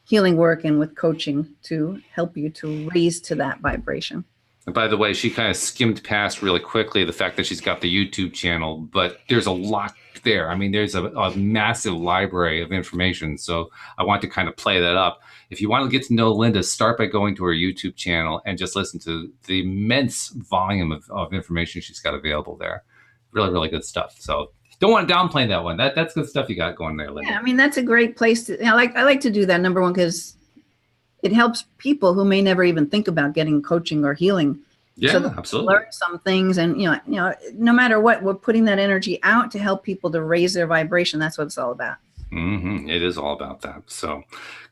healing work and with coaching to help you to raise to that vibration. And by the way, she kind of skimmed past really quickly the fact that she's got the YouTube channel, but there's a lot there. I mean, there's a massive library of information. So I want to kind of play that up. If you want to get to know Linda, start by going to her YouTube channel and just listen to the immense volume of information she's got available there. Really, really good stuff. So don't want to downplay that one. That's good stuff you got going there, Linda. Yeah, I mean, that's a great place to, I like to do that, number one, because it helps people who may never even think about getting coaching or healing. Yeah, so absolutely. Learn some things, and you know, no matter what, we're putting that energy out to help people to raise their vibration. That's what it's all about. It is all about that. So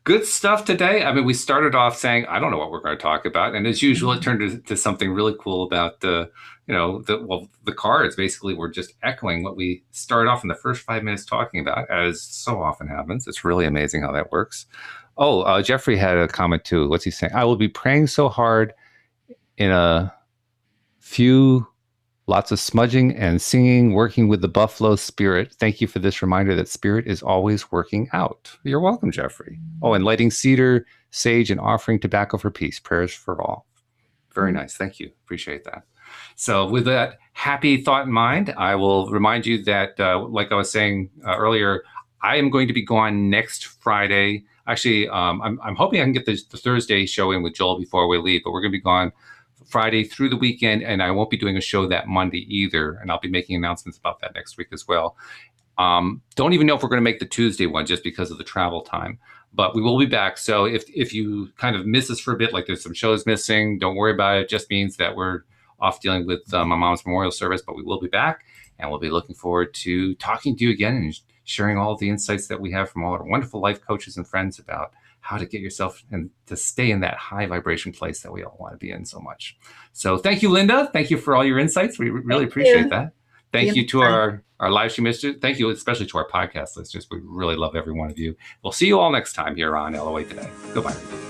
good stuff today. I mean, we started off saying, I don't know what we're going to talk about. And as usual, it turned into something really cool about the cards. Basically, we're just echoing what we started off in the first 5 minutes talking about, as so often happens. It's really amazing how that works. Oh, Jeffrey had a comment too. What's he saying? I will be praying so hard in a few, lots of smudging and singing, working with the buffalo spirit. Thank you for this reminder that spirit is always working out. You're welcome, Jeffrey. Oh, and lighting cedar, sage, and offering tobacco for peace. Prayers for all. Very nice. Thank you. Appreciate that. So with that happy thought in mind, I will remind you that, like I was saying earlier, I am going to be gone next Friday. Actually, I'm hoping I can get the Thursday show in with Joel before we leave, but we're going to be gone Friday through the weekend, and I won't be doing a show that Monday either, and I'll be making announcements about that next week as well. Don't even know if we're going to make the Tuesday one just because of the travel time, but we will be back. So if you kind of miss us for a bit, like there's some shows missing, don't worry about it. It just means that we're off dealing with my mom's memorial service, but we will be back, and we'll be looking forward to talking to you again and sharing all the insights that we have from all our wonderful life coaches and friends about how to get yourself and to stay in that high vibration place that we all want to be in so much. So thank you, Linda. Thank you for all your insights. We really appreciate that. Thank you to our live stream listeners. Thank you especially to our podcast listeners. We really love every one of you. We'll see you all next time here on LOA Today. Goodbye.